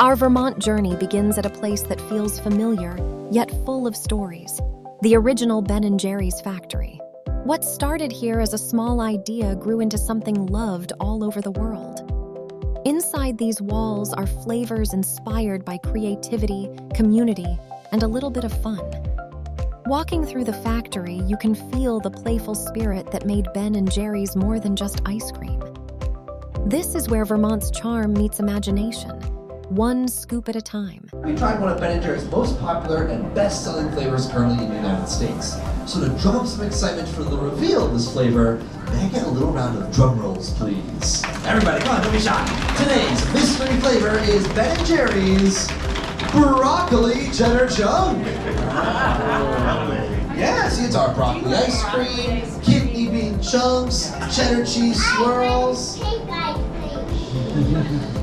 Our Vermont journey begins at a place that feels familiar, yet full of stories. The original Ben & Jerry's factory. What started here as a small idea grew into something loved all over the world. Inside these walls are flavors inspired by creativity, community, and a little bit of fun. Walking through the factory, you can feel the playful spirit that made Ben & Jerry's more than just ice cream. This is where Vermont's charm meets imagination, one scoop at a time. We tried one of Ben & Jerry's most popular and best-selling flavors currently in the United States. So to drum up some excitement for the reveal of this flavor, may I get a little round of drum rolls, please? Everybody, come on, don't be shy. Today's mystery flavor is Ben & Jerry's Broccoli Cheddar Chunk. Yeah, see, it's our broccoli ice cream, kidney bean chunks, cheddar cheese swirls.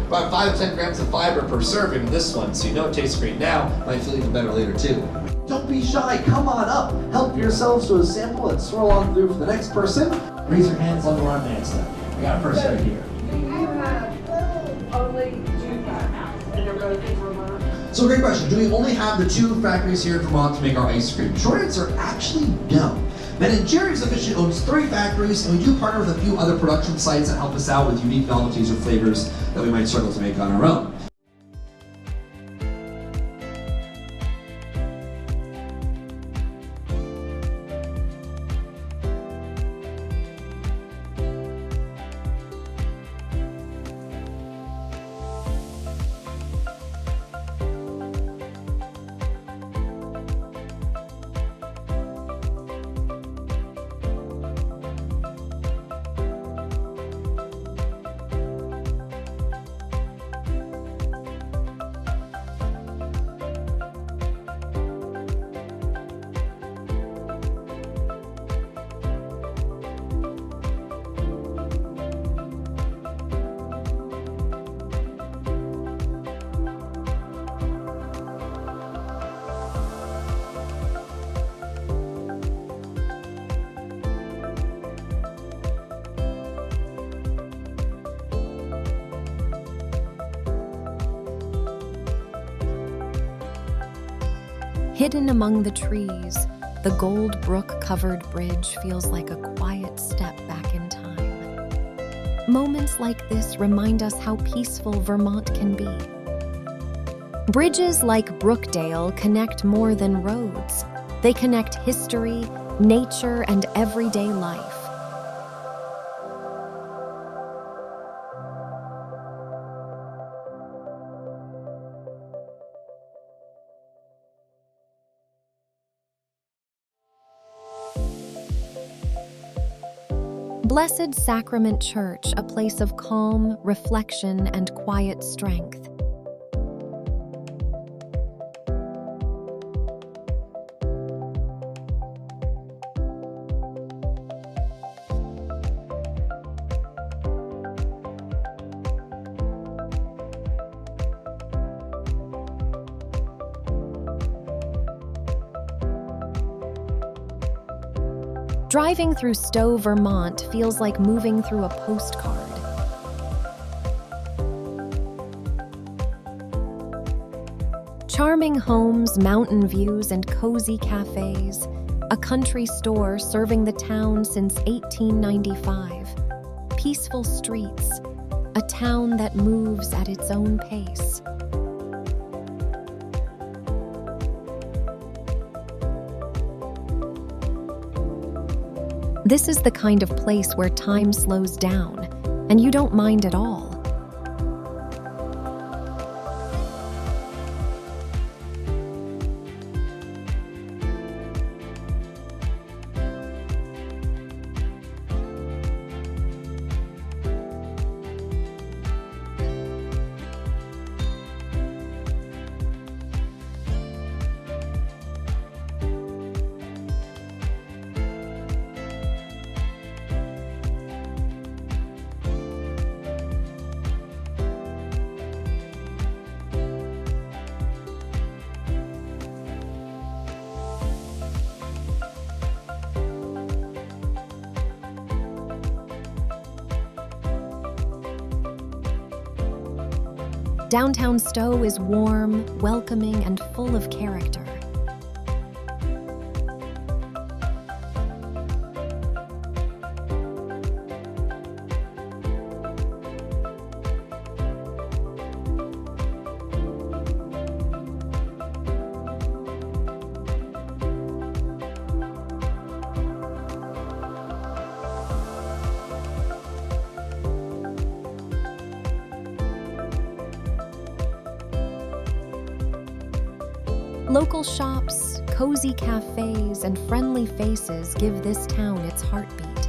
About 5 to 10 grams of fiber per serving in this one, so you know it tastes great now, might feel even better later too. Don't be shy, come on up, help yourselves to a sample and swirl on through for the next person. Raise your hands on the line and stuff. We got a person right here. Do you have only 2 factories and they're both in Vermont? So great question, do we only have the 2 factories here in Vermont to make our ice cream? Short answer, actually no. Ben & Jerry's officially owns 3 factories, and we do partner with a few other production sites that help us out with unique novelties or flavors that we might struggle to make on our own. Hidden among the trees, the gold brook-covered bridge feels like a quiet step back in time. Moments like this remind us how peaceful Vermont can be. Bridges like Brookdale connect more than roads. They connect history, nature, and everyday life. Blessed Sacrament Church, a place of calm, reflection, and quiet strength. Driving through Stowe, Vermont feels like moving through a postcard. Charming homes, mountain views, and cozy cafes. A country store serving the town since 1895. Peaceful streets. A town that moves at its own pace. This is the kind of place where time slows down, and you don't mind at all. Downtown Stowe is warm, welcoming, and full of character. Local shops, cozy cafes, and friendly faces give this town its heartbeat.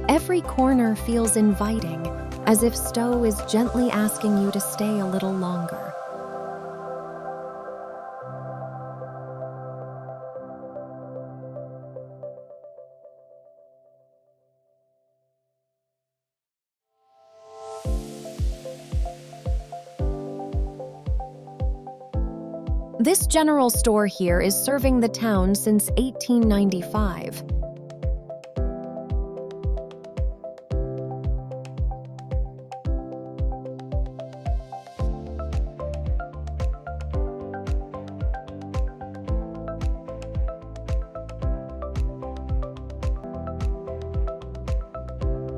Every corner feels inviting, as if Stowe is gently asking you to stay a little longer. This general store here is serving the town since 1895.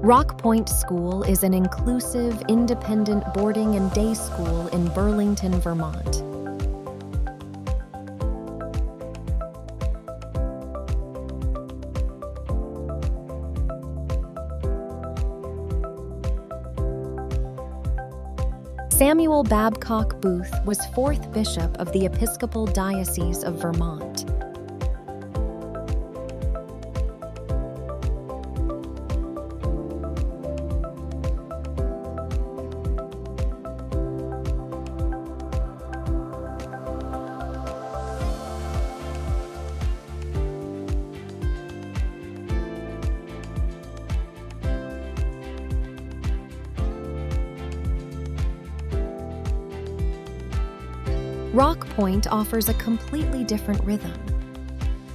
Rockpoint School is an inclusive, independent boarding and day school in Burlington, Vermont. Samuel Babcock Booth was 4th Bishop of the Episcopal Diocese of Vermont. Rockpoint offers a completely different rhythm.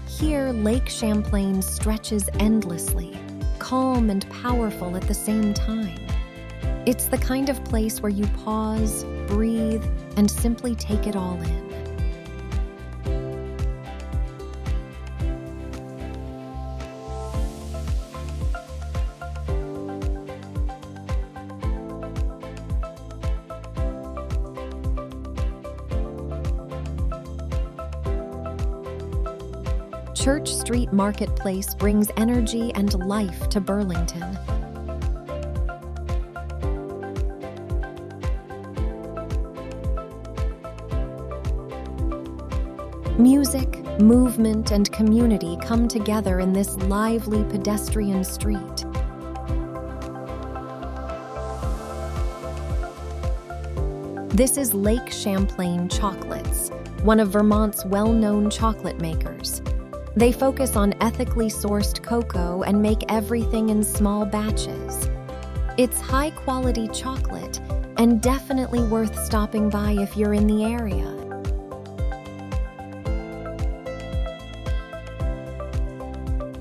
Here, Lake Champlain stretches endlessly, calm and powerful at the same time. It's the kind of place where you pause, breathe, and simply take it all in. Church Street Marketplace brings energy and life to Burlington. Music, movement, and community come together in this lively pedestrian street. This is Lake Champlain Chocolates, one of Vermont's well-known chocolate makers. They focus on ethically sourced cocoa and make everything in small batches. It's high-quality chocolate and definitely worth stopping by if you're in the area.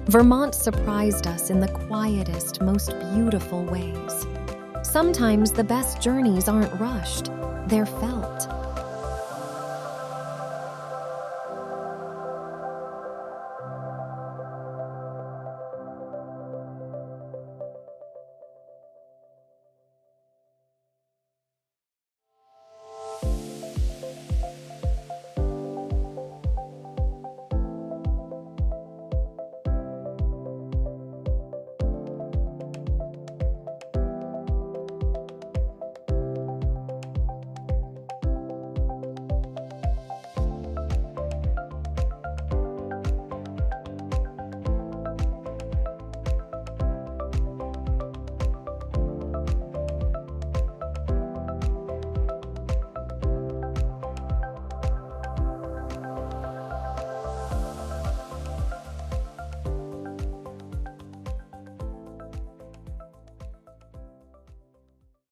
Vermont surprised us in the quietest, most beautiful ways. Sometimes the best journeys aren't rushed, they're felt.